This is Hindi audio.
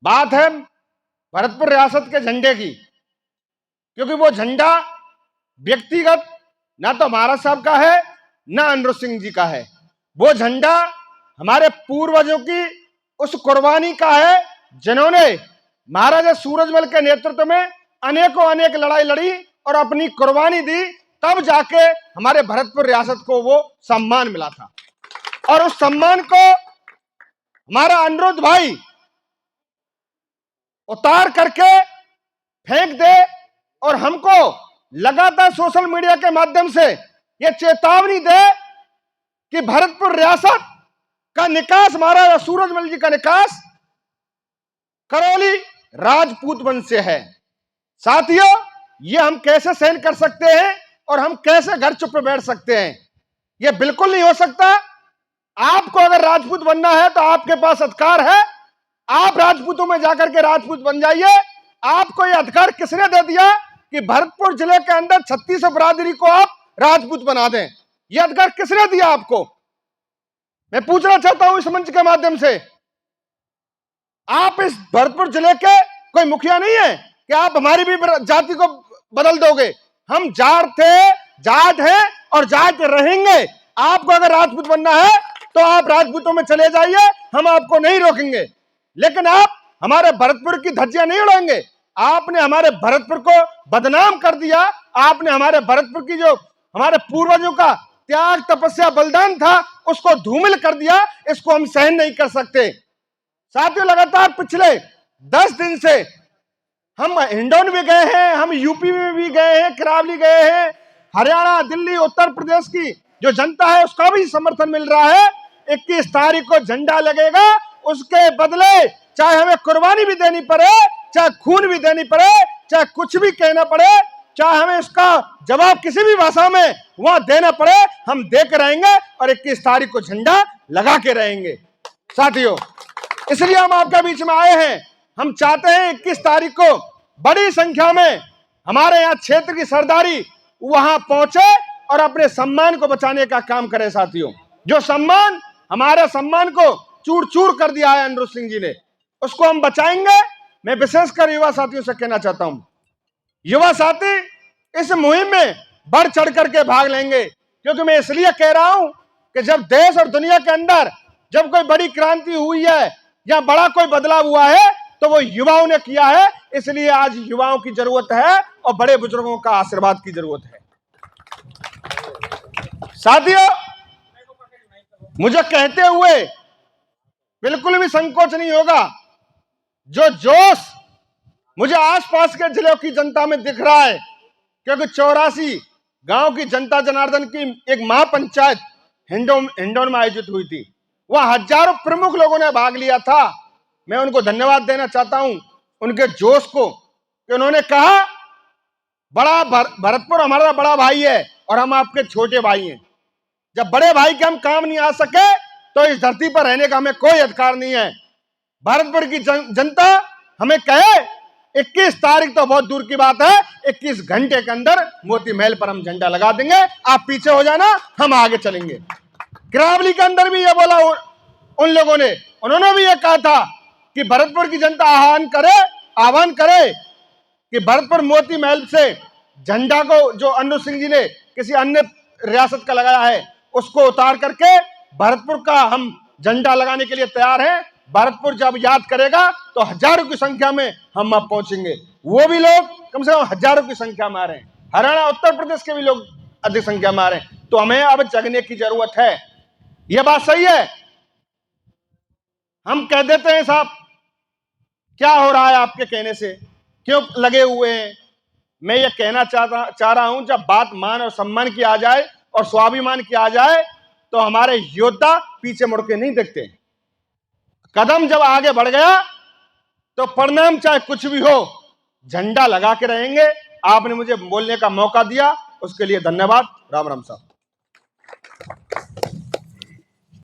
बात है भरतपुर रियासत के झंडे की, क्योंकि वो झंडा व्यक्तिगत ना तो महाराज साहब का है ना अनिरुद्ध सिंह जी का है। वो झंडा हमारे पूर्वजों की उस कुर्बानी का है, जिन्होंने महाराजा सूरजमल के नेतृत्व में अनेक लड़ाई लड़ी और अपनी कुर्बानी दी, तब जाके हमारे भरतपुर रियासत को वो सम्मान मिला था। और उस सम्मान को हमारा अनिरुद्ध भाई उतार करके फेंक दे और हमको लगातार सोशल मीडिया के माध्यम से ये चेतावनी दे कि भरतपुर रियासत का निकास, महाराजा सूरजमल जी का निकास करौली राजपूत वंश से है। साथियों, ये हम कैसे सहन कर सकते हैं और हम कैसे घर चुप बैठ सकते हैं? ये बिल्कुल नहीं हो सकता। आपको अगर राजपूत बनना है तो आपके पास अधिकार है, आप राजपूतों में जाकर के राजपूत बन जाइए। आपको यह अधिकार किसने दे दिया कि भरतपुर जिले के अंदर 36 बरादरी को आप राजपूत बना दें? यह अधिकार किसने दिया आपको? मैं पूछना चाहता हूं इस मंच के माध्यम से। आप इस भरतपुर जिले के कोई मुखिया नहीं है कि आप हमारी भी जाति को बदल दोगे। हम जाट थे, जाट हैं और जाट रहेंगे। आपको अगर राजपूत बनना है तो आप राजपूतों में चले जाइए, हम आपको नहीं रोकेंगे। लेकिन आप हमारे भरतपुर की धज्जियां नहीं उड़ाएंगे। आपने हमारे भरतपुर को बदनाम कर दिया। आपने हमारे भरतपुर की जो हमारे पूर्वजों का त्याग, तपस्या, बलिदान था, उसको धूमिल कर दिया। इसको हम सहन नहीं कर सकते। साथियों, लगातार पिछले 10 दिन से हम हिंडौन भी गए हैं, हम यूपी में भी गए हैं, करावली गए हैं, हरियाणा, दिल्ली, उत्तर प्रदेश की जो जनता है उसका भी समर्थन मिल रहा है। 21 तारीख को झंडा लगेगा, उसके बदले चाहे हमें कुर्बानी भी देनी पड़े, चाहे खून भी देनी पड़े, चाहे कुछ भी कहना पड़े, चाहे हमें इसका जवाब किसी भी भाषा में वहां देना पड़े, हम देकर रहेंगे और 21 तारीख को झंडा लगा के रहेंगे। साथियों, इसलिए हम आपके बीच में आए हैं। हम चाहते हैं 21 तारीख को बड़ी संख्या में हमारे यहाँ क्षेत्र की सरदारी वहां पहुंचे और अपने सम्मान को बचाने का काम करे। साथियों, जो सम्मान, हमारे सम्मान को चूर चूर कर दिया है अनिरुद्ध सिंह जी ने, उसको हम बचाएंगे। मैं विशेषकर युवा साथियों से कहना चाहता हूं, युवा साथी इस मुहिम में बढ़ चढ़ करके भाग लेंगे, क्योंकि मैं इसलिए कह रहा हूं कि जब देश और दुनिया के अंदर जब कोई बड़ी क्रांति हुई है या बड़ा कोई बदलाव हुआ है तो वो युवाओं ने किया है। इसलिए आज युवाओं की जरूरत है और बड़े बुजुर्गों का आशीर्वाद की जरूरत है। साथियों, मुझे कहते हुए बिल्कुल भी संकोच नहीं होगा। जो जोश मुझे आसपास के जिलों की जनता में दिख रहा है, क्योंकि 84 गांव की जनता जनार्दन की एक महापंचायत हिंडौन में आयोजित हुई थी। वहां हजारों प्रमुख लोगों ने भाग लिया था। मैं उनको धन्यवाद देना चाहता हूं, उनके जोश को, कि उन्होंने कहा बड़ा भरतपुर हमारा बड़ा भाई है और हम आपके छोटे भाई हैं। जब बड़े भाई के हम काम नहीं आ सके तो इस धरती पर रहने का हमें कोई अधिकार नहीं है। भरतपुर की जनता हमें कहे 21 तारीख तो बहुत दूर की बात है, 21 घंटे के अंदर मोती महल पर हम झंडा लगा देंगे। आप पीछे हो जाना, हम आगे चलेंगे। करावली के अंदर भी ये बोला उन लोगों ने, उन्होंने भी ये कहा था कि भरतपुर की जनता आह्वान करे कि भरतपुर मोती महल से झंडा को जो अनिरुद्ध सिंह जी ने किसी अन्य रियासत का लगाया है उसको उतार करके भरतपुर का हम झंडा लगाने के लिए तैयार हैं। भरतपुर जब याद करेगा तो हजारों की संख्या में हम अब पहुंचेंगे। वो भी लोग कम से कम हजारों की संख्या में आ रहे हैं। हरियाणा, उत्तर प्रदेश के भी लोग अधिक संख्या में आ रहे हैं। तो हमें अब जगने की जरूरत है। यह बात सही है। हम कह देते हैं साहब क्या हो रहा है आपके कहने से, क्यों लगे हुए हैं? मैं ये कहना चाह रहा हूं, जब बात मान और सम्मान की आ जाए और स्वाभिमान की आ जाए तो हमारे योद्धा पीछे मुड़ के नहीं देखते। कदम जब आगे बढ़ गया तो परिणाम चाहे कुछ भी हो, झंडा लगा के रहेंगे। आपने मुझे बोलने का मौका दिया, उसके लिए धन्यवाद। राम राम साहब।